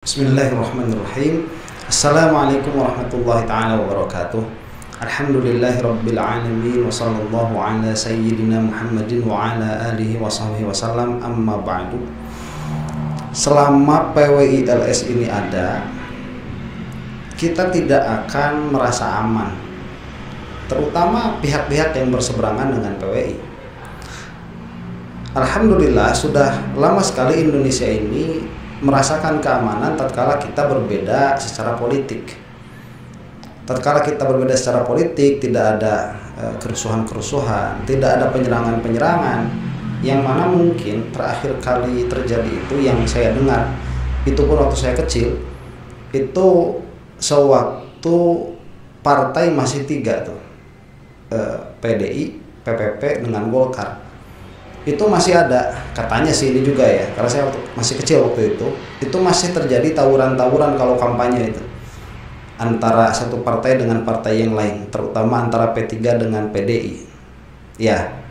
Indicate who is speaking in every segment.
Speaker 1: Bismillahirrahmanirrahim. Assalamualaikum warahmatullahi ta'ala wabarakatuh. Alhamdulillahirabbil alamin wa sallallahu ala sayyidina Muhammadin wa ala alihi wa sahbihi wasallam, amma ba'du. Selama PWILS ini ada, kita tidak akan merasa aman, terutama pihak-pihak yang berseberangan dengan PWI. Alhamdulillah sudah lama sekali Indonesia ini merasakan keamanan tatkala kita berbeda secara politik. Tatkala kita berbeda secara politik, tidak ada kerusuhan-kerusuhan, tidak ada penyerangan-penyerangan, yang mana mungkin terakhir kali terjadi itu yang saya dengar, itu pun waktu saya kecil, itu sewaktu partai masih tiga tuh, PDI, PPP dengan Golkar. Itu masih ada, katanya sih ini juga ya, karena saya masih kecil waktu itu masih terjadi tawuran-tawuran kalau kampanye itu antara satu partai dengan partai yang lain, terutama antara P3 dengan PDI. Ya,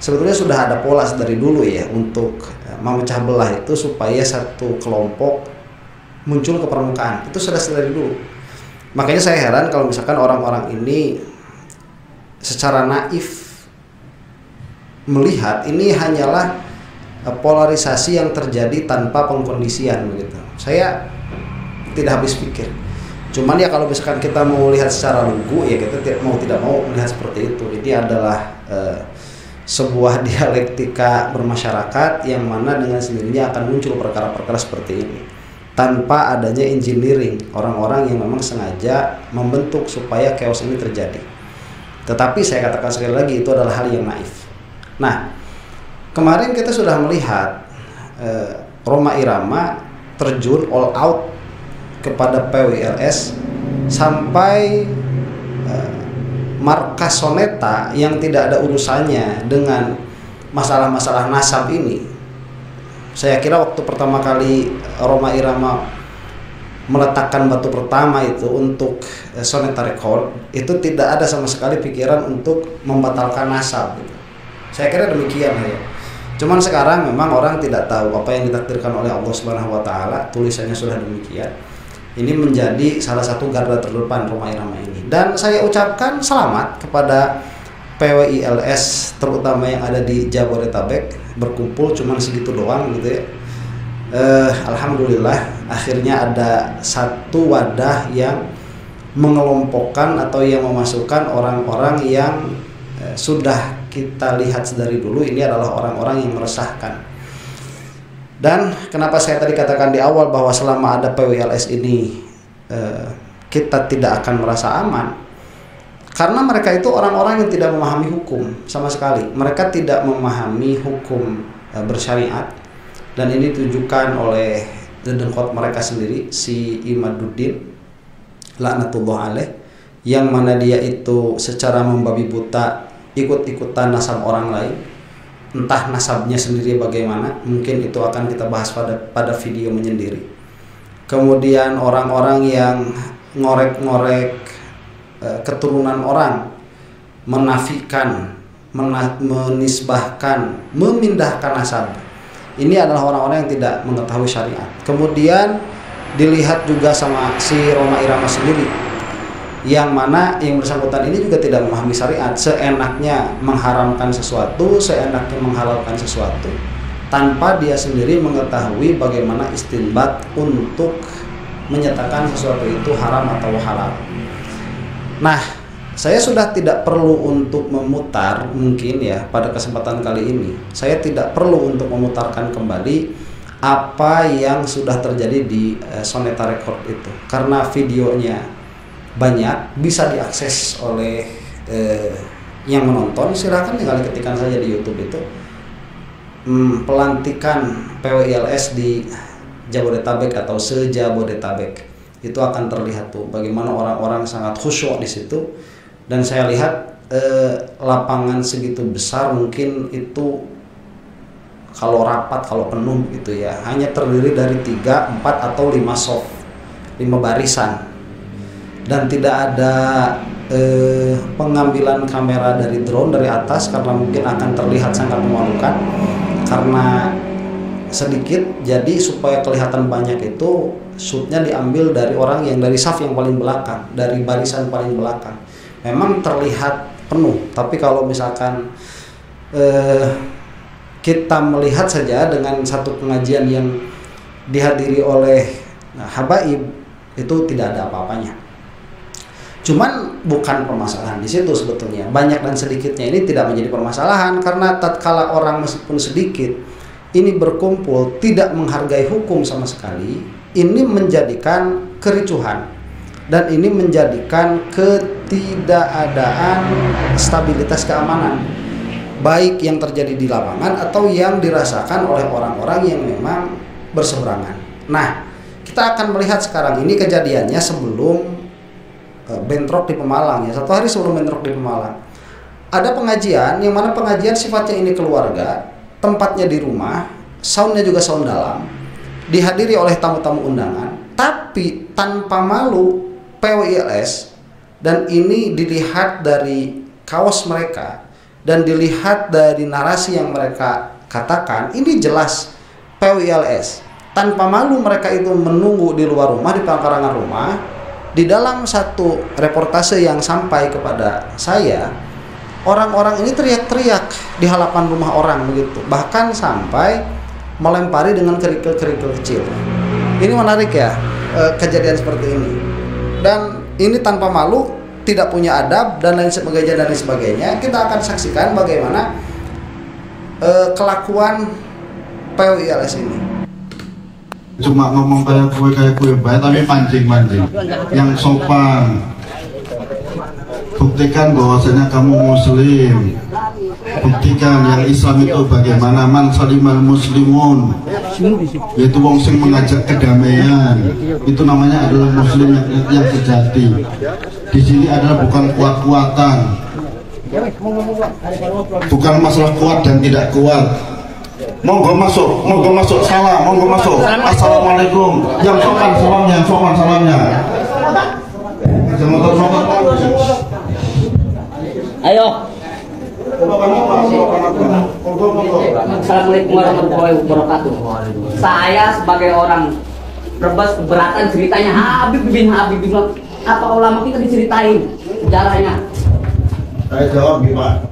Speaker 1: sebetulnya sudah ada pola dari dulu ya untuk memecah belah itu supaya satu kelompok muncul ke permukaan, itu sudah dari dulu. Makanya saya heran kalau misalkan orang-orang ini secara naif melihat ini hanyalah polarisasi yang terjadi tanpa pengkondisian begitu. Saya tidak habis pikir. Cuman ya kalau misalkan kita mau lihat secara lugu ya kita tidak mau melihat seperti itu. Ini adalah sebuah dialektika bermasyarakat yang mana dengan sendirinya akan muncul perkara-perkara seperti ini tanpa adanya engineering, orang-orang yang memang sengaja membentuk supaya chaos ini terjadi. Tetapi saya katakan sekali lagi, itu adalah hal yang naif. Nah, kemarin kita sudah melihat Rhoma Irama terjun all out kepada PWILS sampai markas Soneta yang tidak ada urusannya dengan masalah-masalah nasab ini. Saya kira waktu pertama kali Rhoma Irama meletakkan batu pertama itu untuk Soneta Record, itu tidak ada sama sekali pikiran untuk membatalkan nasab gitu. Saya kira demikian ya. Cuman sekarang memang orang tidak tahu apa yang ditakdirkan oleh Allah Subhanahu wa taala, tulisannya sudah demikian. Ini menjadi salah satu garda terdepan Rhoma Irama ini. Dan saya ucapkan selamat kepada PWILS terutama yang ada di Jabodetabek, berkumpul cuman segitu doang gitu ya. Alhamdulillah akhirnya ada satu wadah yang mengelompokkan atau yang memasukkan orang-orang yang sudah kita lihat dari dulu ini adalah orang-orang yang meresahkan. Dan kenapa saya tadi katakan di awal bahwa selama ada PWILS ini kita tidak akan merasa aman, karena mereka itu orang-orang yang tidak memahami hukum sama sekali. Mereka tidak memahami hukum bersyariat, dan ini ditujukan oleh dedengkot mereka sendiri, si Imaduddin laknatullah alaih, yang mana dia itu secara membabi buta ikut-ikutan nasab orang lain, entah nasabnya sendiri bagaimana, mungkin itu akan kita bahas pada video menyendiri. Kemudian orang-orang yang ngorek-ngorek keturunan orang, menafikan, menisbahkan, memindahkan nasab. Ini adalah orang-orang yang tidak mengetahui syariat. Kemudian dilihat juga sama si Rhoma Irama sendiri, yang mana yang bersangkutan ini juga tidak memahami syariat, seenaknya mengharamkan sesuatu, seenaknya menghalalkan sesuatu, tanpa dia sendiri mengetahui bagaimana istinbat untuk menyatakan sesuatu itu haram atau halal. Nah, saya sudah tidak perlu untuk memutar, mungkin ya pada kesempatan kali ini saya tidak perlu untuk memutarkan kembali apa yang sudah terjadi di Soneta Record itu, karena videonya banyak, bisa diakses oleh yang menonton. Silahkan tinggal ketikkan saja di YouTube itu pelantikan PWILS di Jabodetabek atau se-Jabodetabek, itu akan terlihat tuh bagaimana orang-orang sangat khusyuk di situ. Dan saya lihat lapangan segitu besar, mungkin itu kalau rapat, kalau penuh gitu ya, hanya terdiri dari 3, 4 atau 5 soft, 5 barisan. Dan tidak ada pengambilan kamera dari drone dari atas, karena mungkin akan terlihat sangat memalukan, karena sedikit, jadi supaya kelihatan banyak itu shootnya diambil dari orang yang dari saf yang paling belakang, dari barisan paling belakang. Memang terlihat penuh, tapi kalau misalkan kita melihat saja dengan satu pengajian yang dihadiri oleh habaib, itu tidak ada apa-apanya. Cuman bukan permasalahan di situ sebetulnya. Banyak dan sedikitnya ini tidak menjadi permasalahan, karena tatkala orang meskipun sedikit ini berkumpul tidak menghargai hukum sama sekali, ini menjadikan kericuhan dan ini menjadikan ketidakadaan stabilitas keamanan, baik yang terjadi di lapangan atau yang dirasakan oleh orang-orang yang memang berseberangan. Nah, kita akan melihat sekarang ini kejadiannya sebelum bentrok di Pemalang ya, 1 hari sebelum bentrok di Pemalang. Ada pengajian yang mana pengajian sifatnya ini keluarga, tempatnya di rumah, soundnya juga sound dalam, dihadiri oleh tamu-tamu undangan, tapi tanpa malu PWILS, dan ini dilihat dari kaos mereka dan dilihat dari narasi yang mereka katakan, ini jelas PWILS. Tanpa malu mereka itu menunggu di luar rumah, di pekarangan rumah. Di dalam satu reportase yang sampai kepada saya, orang-orang ini teriak-teriak di halaman rumah orang begitu, bahkan sampai melempari dengan kerikil-kerikil kecil. Ini menarik ya, kejadian seperti ini. Dan ini tanpa malu, tidak punya adab dan lain sebagainya. Kita akan saksikan bagaimana kelakuan PWILS ini.
Speaker 2: Cuma ngomong kayak kue baik, tapi mancing-mancing yang sopan. Buktikan bahwasanya kamu muslim, buktikan yang Islam itu bagaimana. Man salimal muslimun, yaitu wong sing mengajak kedamaian, itu namanya adalah muslim yang sejati. Di sini adalah bukan kuat-kuatan, bukan masalah kuat dan tidak kuat. Monggo masuk, salam, monggo masuk. Assalamualaikum. Yang sopan salamnya.
Speaker 3: Ayo. Assalamualaikum warahmatullahi wabarakatuh. Saya sebagai orang Brebes keberatan ceritanya Habib bin apa ulama kita diceritain sejarahnya.
Speaker 2: Saya jawab gimana?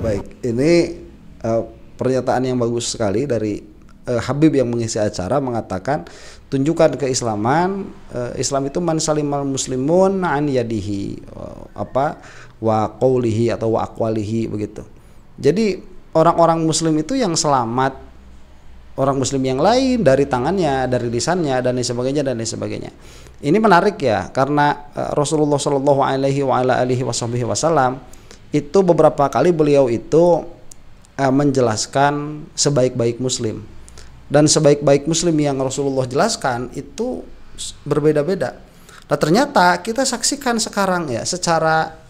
Speaker 1: Baik. Ini pernyataan yang bagus sekali dari Habib yang mengisi acara, mengatakan tunjukkan keislaman. Islam itu man salimal muslimun an yadihi wa qaulihi atau wa aqwalihi begitu. Jadi orang-orang muslim itu yang selamat, orang muslim yang lain dari tangannya, dari lisannya dan lain sebagainya. Ini menarik ya, karena Rasulullah Shallallahu alaihi wasallam itu beberapa kali beliau itu menjelaskan sebaik-baik muslim, dan sebaik-baik muslim yang Rasulullah jelaskan itu berbeda-beda. Nah, ternyata kita saksikan sekarang ya secara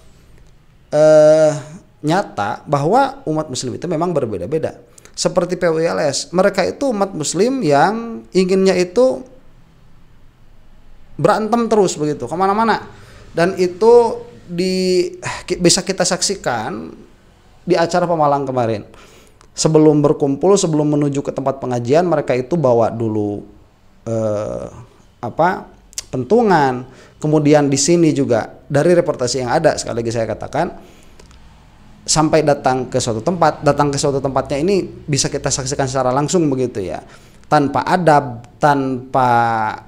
Speaker 1: nyata bahwa umat muslim itu memang berbeda-beda. Seperti PWILS, mereka itu umat muslim yang inginnya itu berantem terus begitu kemana-mana, dan itu bisa kita saksikan di acara Pemalang kemarin. Sebelum berkumpul, sebelum menuju ke tempat pengajian, mereka itu bawa dulu pentungan. Kemudian di sini juga dari reportasi yang ada, sekali lagi saya katakan, sampai datang ke suatu tempatnya ini bisa kita saksikan secara langsung begitu ya, tanpa adab, tanpa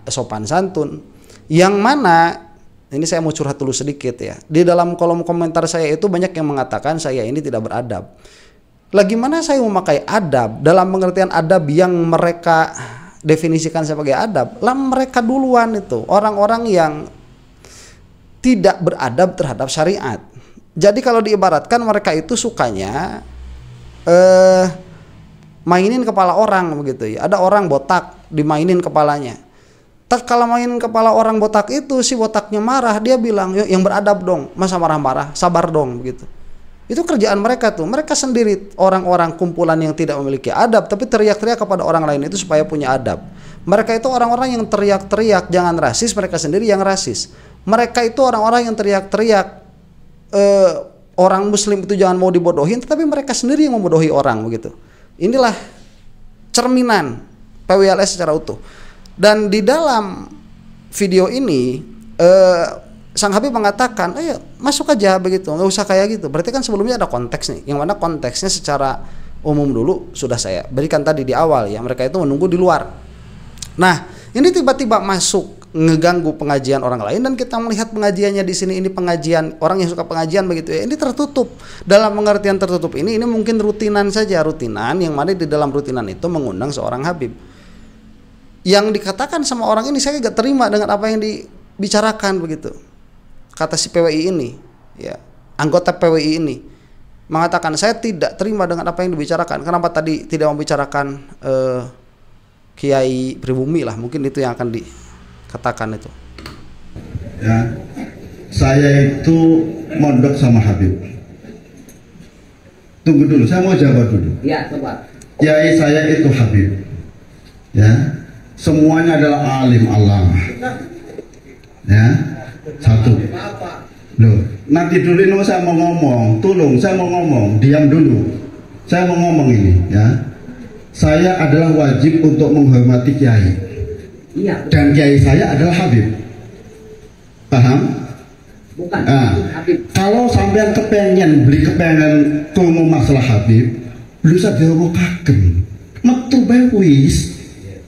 Speaker 1: sopan santun, yang mana ini saya mau curhat dulu sedikit ya. Di dalam kolom komentar saya itu banyak yang mengatakan saya ini tidak beradab. Lagi mana saya memakai adab dalam pengertian adab yang mereka definisikan sebagai adab? Lah mereka duluan itu orang-orang yang tidak beradab terhadap syariat. Jadi kalau diibaratkan mereka itu sukanya mainin kepala orang begitu ya. Ada orang botak dimainin kepalanya. Kalau mainin kepala orang botak itu, si botaknya marah, dia bilang, "Yuk yang beradab dong, masa marah-marah, sabar dong," begitu. Itu kerjaan mereka tuh. Mereka sendiri orang-orang kumpulan yang tidak memiliki adab, tapi teriak-teriak kepada orang lain itu supaya punya adab. Mereka itu orang-orang yang teriak-teriak jangan rasis, mereka sendiri yang rasis. Mereka itu orang-orang yang teriak-teriak orang muslim itu jangan mau dibodohin, tetapi mereka sendiri yang membodohi orang begitu. Inilah cerminan PWLS secara utuh. Dan di dalam video ini Sang Habib mengatakan, ayo masuk aja begitu, nggak usah kayak gitu. Berarti kan sebelumnya ada konteks nih, yang mana konteksnya secara umum dulu sudah saya berikan tadi di awal ya, mereka itu menunggu di luar. Nah, ini tiba-tiba masuk ngeganggu pengajian orang lain, dan kita melihat pengajiannya di sini ini pengajian orang yang suka pengajian begitu ya, ini tertutup. Dalam pengertian tertutup ini mungkin rutinan saja, rutinan yang mana di dalam rutinan itu mengundang seorang Habib. Yang dikatakan sama orang ini saya gak terima dengan apa yang dibicarakan begitu. Kata si PWI ini, ya, anggota PWI ini mengatakan saya tidak terima dengan apa yang dibicarakan. Kenapa tadi tidak membicarakan Kiai Pribumi lah, mungkin itu yang akan dikatakan itu.
Speaker 2: Ya, saya itu mondok sama Habib. Tunggu dulu, saya mau jawab dulu.
Speaker 3: Ya, coba.
Speaker 2: Kiai saya itu Habib. Ya, semuanya adalah alim alama. Ya, satu. Loh, nanti dulu ini saya mau ngomong, tolong saya mau ngomong, diam dulu. Saya mau ngomong ini, ya. Saya adalah wajib untuk menghormati kiai.
Speaker 3: Iya.
Speaker 2: Dan kiai saya adalah Habib. Paham?
Speaker 3: Bukan.
Speaker 2: Nah,
Speaker 3: Habib.
Speaker 2: kalau sampean kepengen krungu masalah Habib, lu saja mau kagem. Metu bae wis.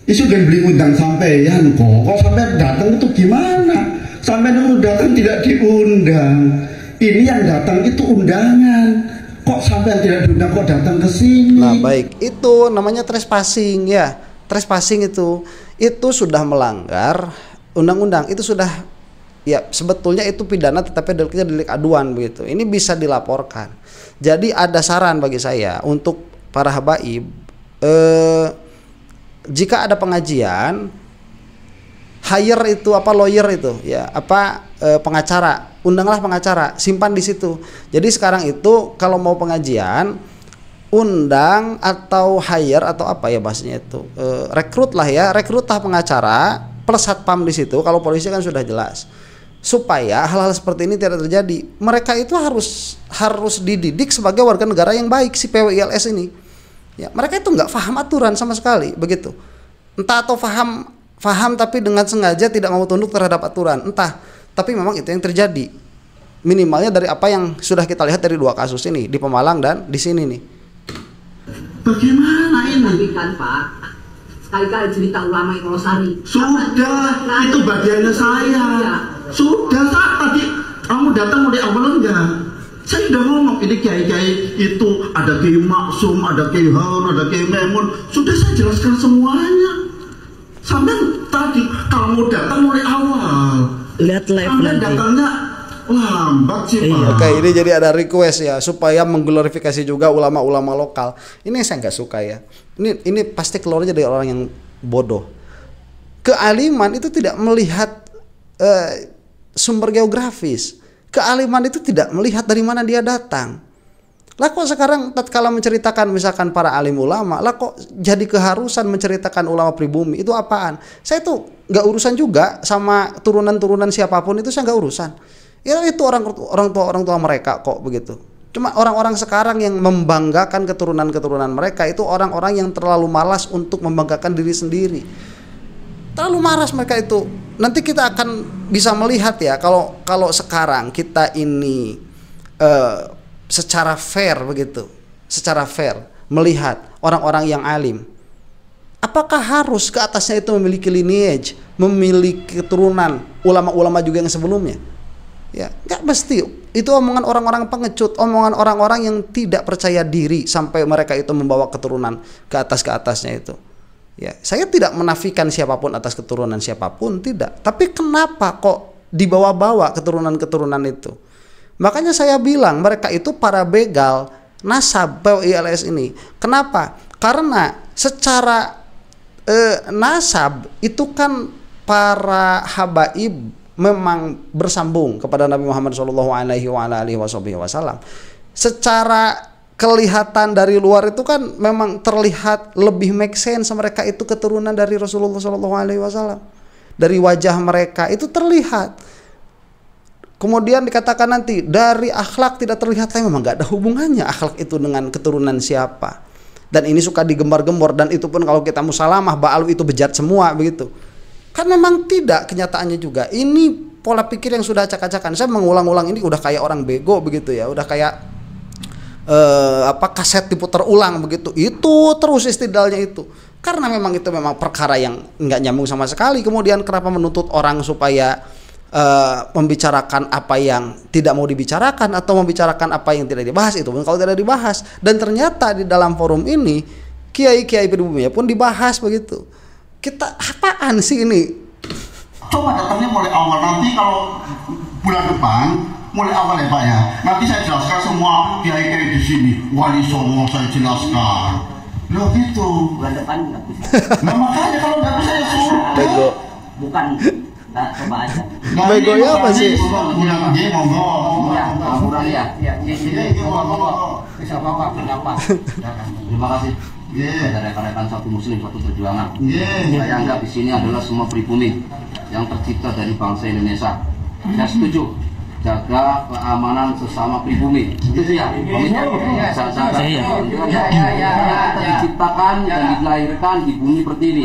Speaker 2: Isu kan beli undang sampean kok. Kok sampean datang itu gimana? Sampai dulu datang tidak diundang. Ini yang datang itu undangan. Kok sampai tidak diundang kok datang ke sini?
Speaker 1: Nah, baik. Itu namanya trespassing ya. Trespassing itu sudah melanggar undang-undang. Itu sudah ya sebetulnya itu pidana, tetapi deliknya delik aduan begitu. Ini bisa dilaporkan. Jadi ada saran bagi saya untuk para habaib, jika ada pengajian, hire itu apa, lawyer itu ya, apa pengacara, undanglah pengacara, simpan di situ. Jadi sekarang itu kalau mau pengajian, undang atau hire atau apa ya bahasanya itu, rekrutlah pengacara plus satpam di situ. Kalau polisi kan sudah jelas, supaya hal-hal seperti ini tidak terjadi. Mereka itu harus dididik sebagai warga negara yang baik, si PWILS ini. Ya, mereka itu nggak paham aturan sama sekali begitu. Entah atau paham tapi dengan sengaja tidak mau tunduk terhadap aturan, entah. Tapi memang itu yang terjadi. Minimalnya dari apa yang sudah kita lihat dari dua kasus ini, di Pemalang dan di sini nih.
Speaker 2: Bagaimana ini?
Speaker 3: Kan Pak, sekali-kali cerita ulama Iqlosari.
Speaker 2: Sudah, itu bagiannya saya.
Speaker 3: Iya.
Speaker 2: Sudah, saat tadi kamu datang mulai awal enggak? Saya sudah ngomong, ini kiai-kiai itu ada Kiai Maksum, ada Kiai Harun, ada Kiai Memun. Sudah saya jelaskan semuanya. Sampai tadi kamu datang mulai awal.
Speaker 4: Lihat live
Speaker 2: sampai
Speaker 4: nanti.
Speaker 2: datangnya lambat sih Pak.
Speaker 1: Oke, ini jadi ada request ya supaya mengglorifikasi juga ulama-ulama lokal. Ini yang saya nggak suka ya. Ini pasti keluarnya dari orang yang bodoh. Kealiman itu tidak melihat sumber geografis. Kealiman itu tidak melihat dari mana dia datang. Lah kok sekarang tatkala menceritakan misalkan para alim ulama, lah kok jadi keharusan menceritakan ulama pribumi, itu apaan? Saya tuh nggak urusan juga sama turunan-turunan siapapun, itu saya nggak urusan. Ya itu orang tua mereka kok begitu. Cuma orang-orang sekarang yang membanggakan keturunan-keturunan mereka itu orang-orang yang terlalu malas untuk membanggakan diri sendiri. Terlalu malas mereka itu. Nanti kita akan bisa melihat ya, kalau sekarang kita ini secara fair begitu, secara fair melihat orang-orang yang alim, apakah harus ke atasnya itu memiliki lineage, memiliki keturunan ulama-ulama juga yang sebelumnya? Ya, nggak mesti. Itu omongan orang-orang pengecut, omongan orang-orang yang tidak percaya diri sampai mereka itu membawa keturunan ke atasnya itu. Ya, saya tidak menafikan siapapun atas keturunan siapapun, tidak. Tapi kenapa kok dibawa-bawa keturunan-keturunan itu? Makanya saya bilang mereka itu para begal nasab PWILS ini. Kenapa? Karena secara nasab itu kan para habaib memang bersambung kepada Nabi Muhammad SAW. Secara kelihatan dari luar itu kan memang terlihat lebih make sense mereka itu keturunan dari Rasulullah SAW. Dari wajah mereka itu terlihat. Kemudian dikatakan nanti dari akhlak tidak terlihat, tapi memang nggak ada hubungannya akhlak itu dengan keturunan siapa. Dan ini suka digembar-gembor, dan itu pun kalau kita musalamah ba'alu itu bejat semua begitu. Kan memang tidak kenyataannya juga. Ini pola pikir yang sudah acak-acakan. Saya mengulang-ulang ini udah kayak orang bego begitu ya, udah kayak kaset diputar ulang begitu. Itu terus istidlalnya itu. Karena memang itu memang perkara yang nggak nyambung sama sekali. Kemudian kenapa menuntut orang supaya membicarakan apa yang tidak mau dibicarakan atau membicarakan apa yang tidak dibahas, itu pun kalau tidak dibahas. Dan ternyata di dalam forum ini kiai-kiai pribumi pun dibahas begitu. Kita apaan sih ini?
Speaker 2: Coba datangnya mulai awal, nanti kalau bulan depan mulai awal ya Pak ya. Nanti saya jelaskan semua kiai-kiai di sini. Wali Songo saya jelaskan. Loh gitu.
Speaker 3: Bulan depan nggak bisa.
Speaker 2: Nah makanya kalau nggak bisa ya suruh.
Speaker 1: Bego.
Speaker 3: Bukan, nggak coba aja.
Speaker 1: Bego ya apa sih?
Speaker 2: Bulan G monggo.
Speaker 3: Kurang ya.
Speaker 2: Monggo.
Speaker 3: Bisa apa? Kenapa? Terima kasih. Kepada rekan-rekan satu muslim satu perjuangan. Saya anggap di sini adalah semua pribumi yang tercipta dari bangsa Indonesia. Saya setuju jaga keamanan sesama pribumi. Setuju ya? Kita diciptakan dan dilahirkan di bumi pertiwi.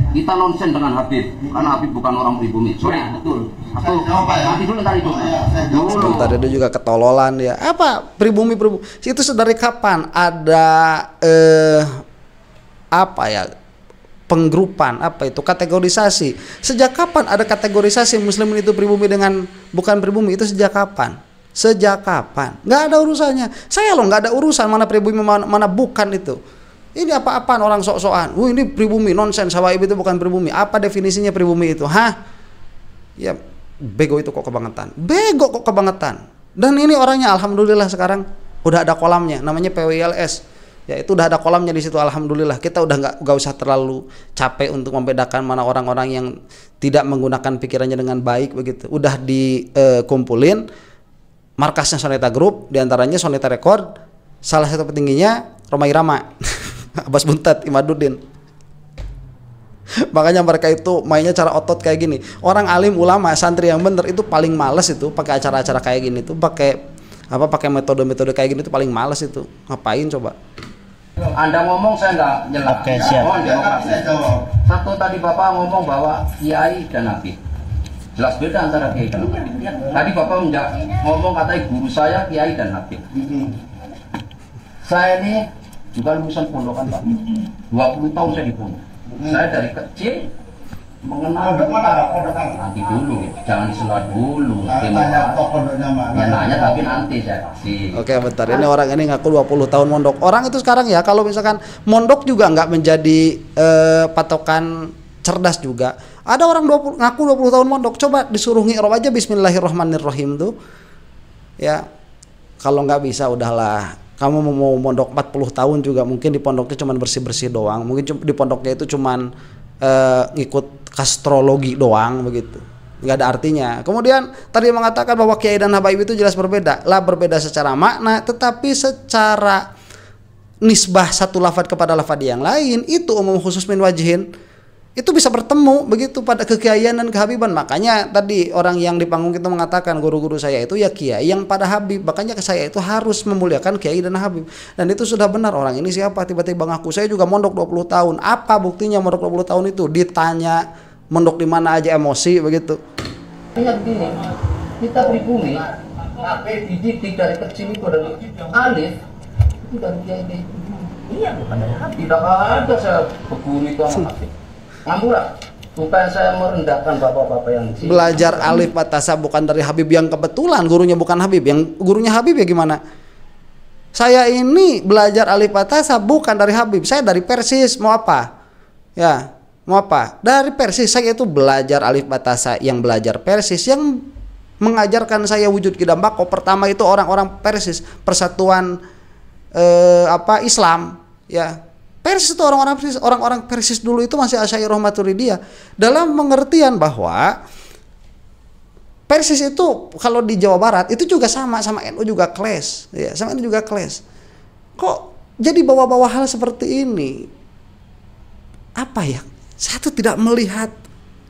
Speaker 3: Kita nonsen dengan Habib, karena Habib bukan orang pribumi. Sorry, betul. Nanti dulu ntar itu.
Speaker 1: Sebentar itu juga ketololan ya. Apa pribumi? Itu dari kapan ada penggrupan, kategorisasi? Sejak kapan ada kategorisasi muslimin itu pribumi dengan bukan pribumi? Itu sejak kapan? Nggak ada urusannya. Saya loh nggak ada urusan mana pribumi mana bukan itu. Ini apa-apaan orang sok-sokan. Ini pribumi, nonsense. Habaib itu bukan pribumi. Apa definisinya pribumi itu? Ya bego itu kok kebangetan. Dan ini orangnya alhamdulillah sekarang udah ada kolamnya, namanya PWILS. Ya itu udah ada kolamnya di situ, alhamdulillah. Kita udah nggak usah terlalu capek untuk membedakan mana orang-orang yang tidak menggunakan pikirannya dengan baik begitu. Udah dikumpulin markasnya Soneta Group, diantaranya Soneta Record, salah satu petingginya Romai Rama. Abbas Buntat, Imaduddin. Makanya mereka itu mainnya cara otot kayak gini. Orang alim ulama santri yang bener itu paling males itu pakai acara-acara kayak gini tuh, pakai metode-metode kayak gini tuh paling males itu. Ngapain coba?
Speaker 3: Anda ngomong saya nggak jelas. Oke, siap. Satu tadi Bapak ngomong bahwa kiai dan nabi. Jelas beda antara kiai dan nabi. Tadi Bapak ngomong katanya guru saya kiai dan nabi. Saya ini juga lulusan pondokan Pak. 20 tahun saya di pondok. Saya dari kecil mengenal nanti dulu, jangan disela dulu. Ya nanya tapi nanti saya kasih.
Speaker 1: Oke, bentar. Ini orang ini ngaku 20 tahun mondok. Orang itu sekarang ya kalau misalkan mondok juga nggak menjadi patokan cerdas juga. Ada orang ngaku 20 tahun mondok. Coba disuruh ngi'rab aja Bismillahirrahmanirrahim tuh. Ya. Kalau nggak bisa udahlah. Kamu mau mondok 40 tahun juga mungkin di pondoknya cuma bersih-bersih doang. Mungkin di pondoknya itu cuman ngikut astrologi doang begitu. Nggak ada artinya. Kemudian tadi mengatakan bahwa kiai dan habaib itu jelas berbeda. Berbeda secara makna, tetapi secara nisbah satu lafadz kepada lafadz yang lain itu umum khusus min wajhin. Itu bisa bertemu begitu pada kekiaian dan kehabiban. Makanya tadi orang yang di panggung kita mengatakan guru-guru saya itu ya kiai yang pada habib. Makanya saya itu harus memuliakan kiai dan habib. Dan itu sudah benar. Orang ini siapa tiba-tiba ngaku saya juga mondok 20 tahun. Apa buktinya mondok 20 tahun itu? Ditanya mondok di mana aja emosi begitu.
Speaker 3: Ingat gini, kita pribumi dididik dari kecil itu dari alif itu dari kiai. Iya, bukan dari habib. Tidak ada saya berguru itu sama habib. Ngampura, bukan saya merendahkan bapak-bapak yang di sini.
Speaker 1: Belajar alif batasa bukan dari Habib yang kebetulan gurunya bukan Habib. Yang gurunya Habib ya gimana? Saya ini belajar alif batasa bukan dari Habib. Saya dari Persis. Mau apa? Ya, mau apa? Dari Persis. Saya itu belajar alif batasa yang belajar Persis, yang mengajarkan saya wujud kidam bako. Pertama itu orang-orang Persis, Persatuan Islam, ya. Persis itu orang-orang Persis dulu itu masih Asy'ariyah Maturidiyah dalam pengertian bahwa Persis itu kalau di Jawa Barat itu juga sama NU juga clash, ya, sama NU juga clash. Kok jadi bawa-bawa hal seperti ini? Apa ya? Satu tidak melihat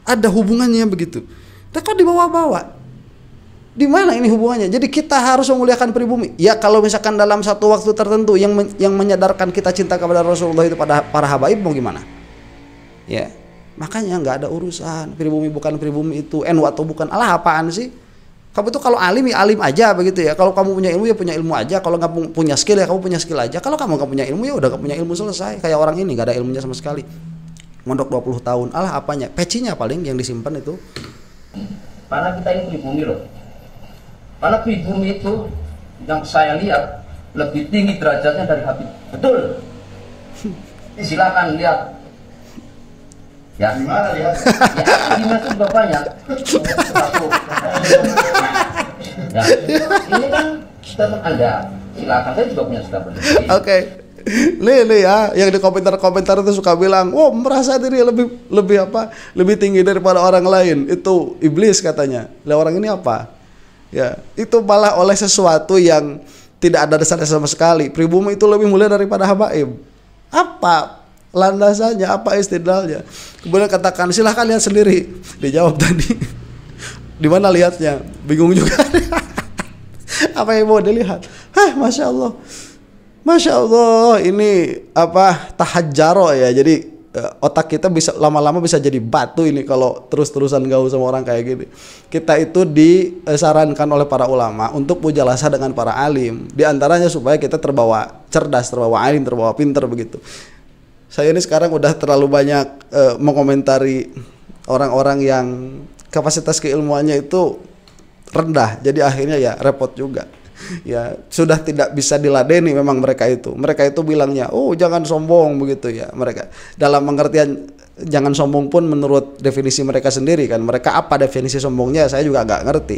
Speaker 1: ada hubungannya begitu. Dan kok dibawa-bawa? Di mana ini hubungannya? Jadi kita harus memuliakan pribumi. Ya kalau misalkan dalam satu waktu tertentu yang menyadarkan kita cinta kepada Rasulullah itu pada para habaib mau gimana? Ya, makanya nggak ada urusan pribumi bukan pribumi itu, NU atau bukan, alah apaan sih? Kamu itu kalau alim ya alim aja begitu ya. Kalau kamu punya ilmu ya punya ilmu aja. Kalau nggak punya skill ya kamu punya skill aja. Kalau kamu nggak punya ilmu ya udah nggak punya ilmu, selesai. Kayak orang ini nggak ada ilmunya sama sekali. Mondok 20 tahun, alah apanya? Pecinya paling yang disimpan itu.
Speaker 3: Karena kita ini pribumi loh. Karena pribumi itu yang saya lihat lebih tinggi derajatnya dari Habib. Betul. Silakan lihat. Ya.
Speaker 2: Gimana lihat?
Speaker 3: Ya, gimana tuh bapaknya? Ya. Ini kan teman Anda. Silakan, saya juga punya sikap berbeda.
Speaker 1: Oke. Nih ya, yang di komentar itu suka bilang, "Wow, merasa diri lebih tinggi daripada orang lain." Itu iblis katanya. Lah orang ini apa? Ya, itu malah oleh sesuatu yang tidak ada dasarnya sama sekali. Pribumi itu lebih mulia daripada habaib. Apa landasannya? Apa istidlalnya? Kemudian katakan, silahkan lihat sendiri. Dijawab tadi. Di mana lihatnya? Bingung juga. Apa yang mau dilihat? Masya Allah. Masya Allah, ini apa tahajjaro ya. Jadi otak kita bisa lama-lama bisa jadi batu ini kalau terus-terusan gaul sama orang kayak gini. Kita itu disarankan oleh para ulama untuk mujalasah dengan para alim. Di antaranya supaya kita terbawa cerdas, terbawa alim, terbawa pinter begitu. Saya ini sekarang udah terlalu banyak mengomentari orang-orang yang kapasitas keilmuannya itu rendah. Jadi akhirnya ya repot juga. Ya sudah tidak bisa diladeni memang mereka itu bilangnya jangan sombong begitu ya. Mereka dalam pengertian jangan sombong pun menurut definisi mereka sendiri kan, mereka apa definisi sombongnya saya juga agak ngerti.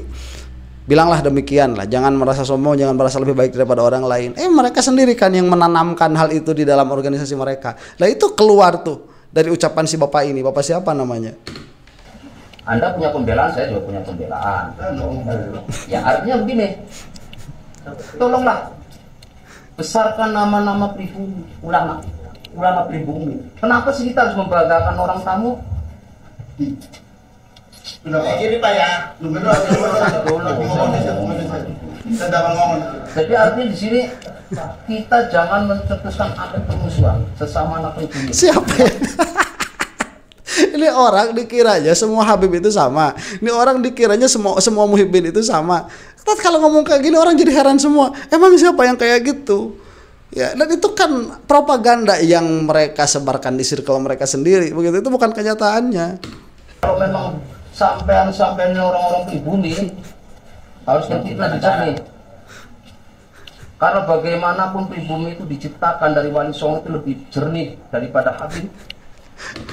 Speaker 1: Bilanglah demikian lah, jangan merasa sombong, jangan merasa lebih baik daripada orang lain. Mereka sendiri kan yang menanamkan hal itu di dalam organisasi mereka. Lah itu keluar tuh dari ucapan si bapak ini. Bapak siapa namanya?
Speaker 3: Anda punya pembelaan, saya juga punya pembelaan. Ya artinya begini, tolonglah besarkan nama-nama pribumi, ulama pribumi. Kenapa sih kita harus membanggakan orang tamu?
Speaker 2: Kiri Pak ya.
Speaker 3: Jadi artinya di sini kita jangan mencetuskan adat permusuhan sesama anak pribumi.
Speaker 1: Siapa ya? Ini orang dikiranya semua Habib itu sama. Ini orang dikiranya semua muhibbin itu sama. Kalau ngomong kayak gini orang jadi heran semua. Emang siapa yang kayak gitu? Ya, dan itu kan propaganda yang mereka sebarkan di circle mereka sendiri. Begitu, itu bukan kenyataannya.
Speaker 3: Kalau memang sampean orang-orang pribumi harus kita dicari. Karena bagaimanapun pribumi itu diciptakan dari Wali Songo itu lebih jernih daripada Habib.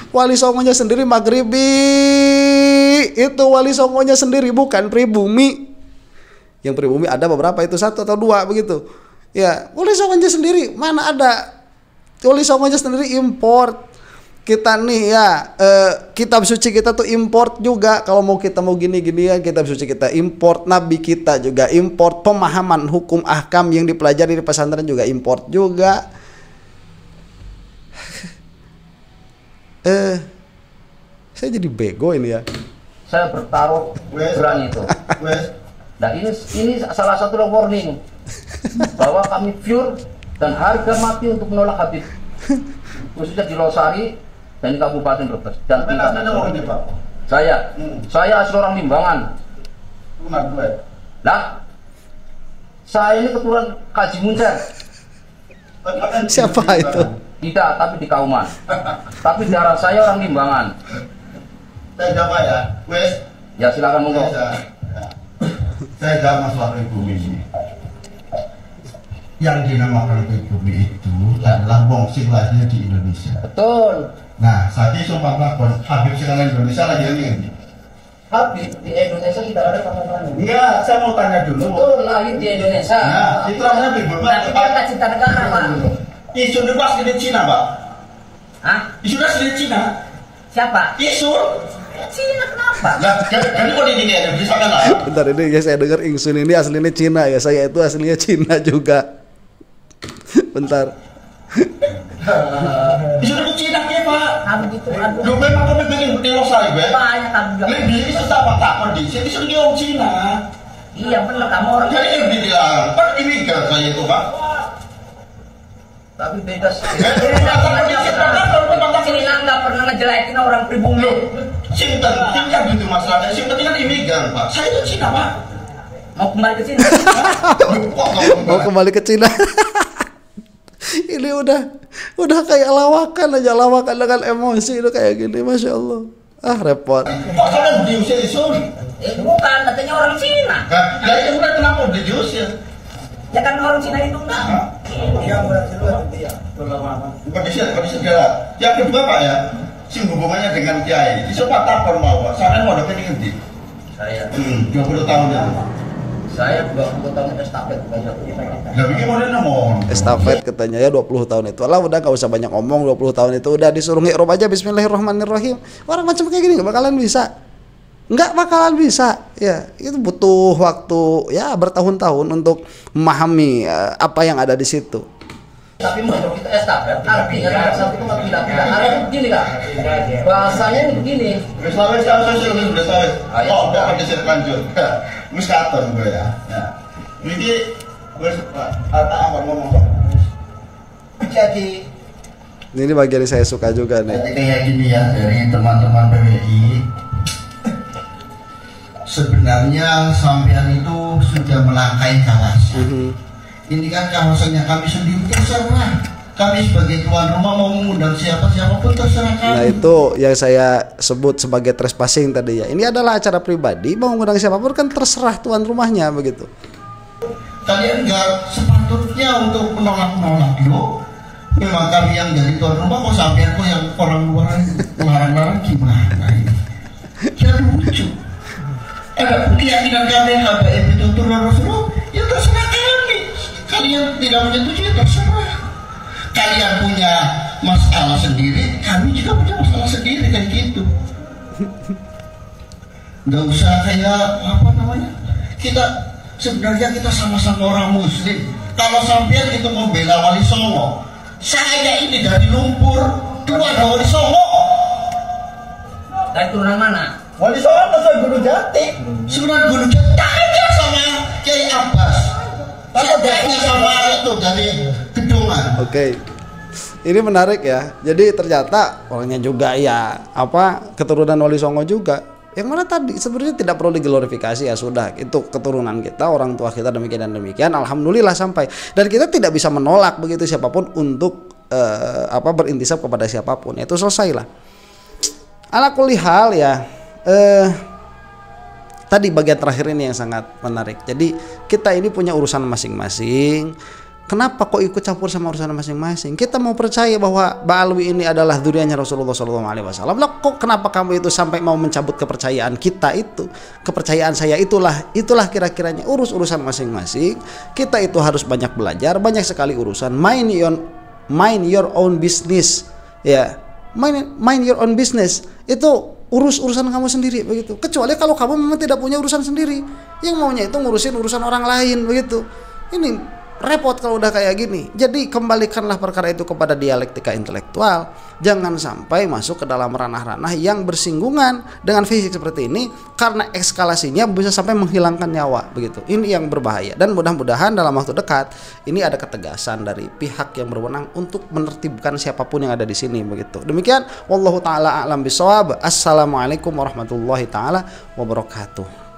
Speaker 1: Wali Songonya sendiri Maghribi. Itu Wali Songonya sendiri bukan pribumi. Yang pribumi ada beberapa, itu 1 atau 2 begitu. Ya, Wali Songonya sendiri mana ada. Wali Songonya sendiri import. Kita nih ya, kitab suci kita tuh import juga. Kalau kita mau gini-gini ya, kitab suci kita import, nabi kita juga import, pemahaman hukum ahkam yang dipelajari di pesantren juga import juga. Saya jadi bego ini ya.
Speaker 3: Saya bertaruh berani itu. Nah ini salah satu warning bahwa kami pure dan harga mati untuk menolak Habib, khususnya di Losari dan di Kabupaten Brebes dan saya asli orang Limbangan. Nah, saya ini keturunan Kaji Muncer.
Speaker 1: Siapa itu?
Speaker 3: Tidak, tapi di Kauman. Tapi darah saya orang Limbangan.
Speaker 2: Saya jawab ya,
Speaker 3: Ya silakan monggo.
Speaker 2: Saya jawab masalah pribumi ini. Yang dinamakan pribumi itu adalah bongsing lahir di Indonesia.
Speaker 3: Betul.
Speaker 2: Nah, saat ini sumpah melapor, Habib sekarang Indonesia lagi ini.
Speaker 3: Habib di Indonesia tidak ada sama-sama.
Speaker 2: Enggak, saya mau tanya dulu.
Speaker 3: Betul, lahir di Indonesia.
Speaker 2: Nah, itu namanya pribumi.
Speaker 3: Berarti dia nggak cinta negara, Pak.
Speaker 2: Isu itu asli di Cina, Pak.
Speaker 3: Hah?
Speaker 2: Isu asli di Cina.
Speaker 3: Siapa?
Speaker 2: Isu.
Speaker 3: Cina kenapa?
Speaker 2: Nah, jadi kok ini ada bisa kan lah?
Speaker 1: Bentar, ini ya saya dengar Ingsun ini aslinya Cina ya. Saya itu aslinya Cina juga. Bentar.
Speaker 2: Isu itu Cina ya, Pak.
Speaker 3: Kamu gitu, aduh.
Speaker 2: Lu memang kamu bikin di Losari, Be.
Speaker 3: Banyak kamu bilang.
Speaker 2: Lebih itu sama takon di sini isu di orang Cina.
Speaker 3: Iya benar, kamu orang.
Speaker 2: Jadi dibilang, Pak imigran saya itu Pak.
Speaker 3: Tapi beda sih. Sini nggak pernah ngejelekin orang pribumi.
Speaker 2: Sinten, tinggal gitu masalahnya. Sinten kan imigran Pak. Saya itu Cina Pak.
Speaker 3: Mau kembali ke sini?
Speaker 1: Mau kembali ke Cina. Ini udah kayak lawakan aja, lawakan dengan emosi itu kayak gini, masya Allah. Ah repot.
Speaker 2: Kok sampai diusir isu?
Speaker 3: Bukan, katanya orang Cina.
Speaker 2: Nah itu udah kenapa diusir?
Speaker 3: Ya kan orang Cina itu enggak. Iya,
Speaker 2: Kondisi adalah yang kedua Pak ya, sing hubungannya dengan Kiai. Isu Pak tapor mau Pak. Sampai mau dapat ngendi?
Speaker 3: Saya
Speaker 2: 20 tahun ya.
Speaker 3: Saya 20 tahun estafet banyak.
Speaker 2: Enggak bikin modern mau.
Speaker 1: Estafet katanya ya 20 tahun itu. Allah udah gak usah banyak ngomong, 20 tahun itu udah disuruh ngi'rob aja bismillahirrahmanirrahim. Orang macam kayak gini gak bakalan bisa. Nggak bakalan bisa ya, itu butuh waktu ya bertahun-tahun untuk memahami apa yang ada di situ.
Speaker 3: Tapi menurut kita estafet artinya nomor satu itu nggak pindah-pindah. Artinya begini Kak, bahasanya ini begini.
Speaker 2: Wis lawes kan sosial udah lawes. Oh, udah ada sir lanjut. Wis katon gue ya. Nah, iki wis apa ngomong.
Speaker 3: Jadi
Speaker 1: Ini bagian yang saya suka juga nih.
Speaker 2: Jadi kayak gini ya dari teman-teman PWI. Sebenarnya sampean itu sudah melangkai kawasan. Ini kan kawasannya kami sendiri, terserah. Kami sebagai tuan rumah mau mengundang siapapun terserah kami.
Speaker 1: Nah itu yang saya sebut sebagai trespassing tadi ya. Ini adalah acara pribadi, mau mengundang siapapun kan terserah tuan rumahnya begitu.
Speaker 2: Kalian nggak sepatutnya untuk menolak-nolak loh. Memang kami yang jadi tuan rumah, kok sampean kok yang orang luar larang-larang gimana ini? Jadi lucu. Ada keyakinan kalian HBM itu turun Rasulullah, ya terserah kami. Kalian tidak menyetujui, ya terserah. Kalian punya masalah sendiri, kami juga punya masalah sendiri kayak gitu. Nggak usah kayak apa namanya? Sebenarnya kita sama-sama orang Muslim. Kalau sampean itu membela Wali Songo, saya ini dari lumpur tua Wali Songo.
Speaker 3: dari turunan mana?
Speaker 2: Wali Songo Sunan Gunung Jati. Sunan Gunung Jati tanya sama Kiai Abbas. Tanya sama itu dari Gedungan.
Speaker 1: Oke. Ini menarik ya. Jadi ternyata orangnya juga ya keturunan Wali Songo juga. Yang mana tadi sebenarnya tidak perlu diglorifikasi ya, sudah itu keturunan kita, orang tua kita demikian dan demikian. Alhamdulillah sampai, dan kita tidak bisa menolak begitu siapapun untuk berintisab kepada siapapun. Itu selesailah. Ala kulli hal ya. Tadi bagian terakhir ini yang sangat menarik. Jadi kita ini punya urusan masing-masing. Kenapa kok ikut campur sama urusan masing-masing? Kita mau percaya bahwa Ba'alwi ini adalah dzurriyyahnya Rasulullah SAW. Lah kok kenapa kamu itu sampai mau mencabut kepercayaan kita itu? Kepercayaan saya itulah kira-kiranya urusan masing-masing. Kita itu harus banyak belajar, banyak sekali urusan. Mind your own business. Ya. Mind your own business. Itu urusan kamu sendiri begitu. Kecuali kalau kamu memang tidak punya urusan sendiri, yang maunya itu ngurusin urusan orang lain begitu. Ini repot kalau udah kayak gini. Jadi kembalikanlah perkara itu kepada dialektika intelektual. Jangan sampai masuk ke dalam ranah-ranah yang bersinggungan dengan fisik seperti ini, karena eskalasinya bisa sampai menghilangkan nyawa begitu. Ini yang berbahaya, dan mudah-mudahan dalam waktu dekat ini ada ketegasan dari pihak yang berwenang untuk menertibkan siapapun yang ada di sini begitu. Demikian wallahu taala a'lam bishawab. Assalamualaikum warahmatullahi taala wabarakatuh.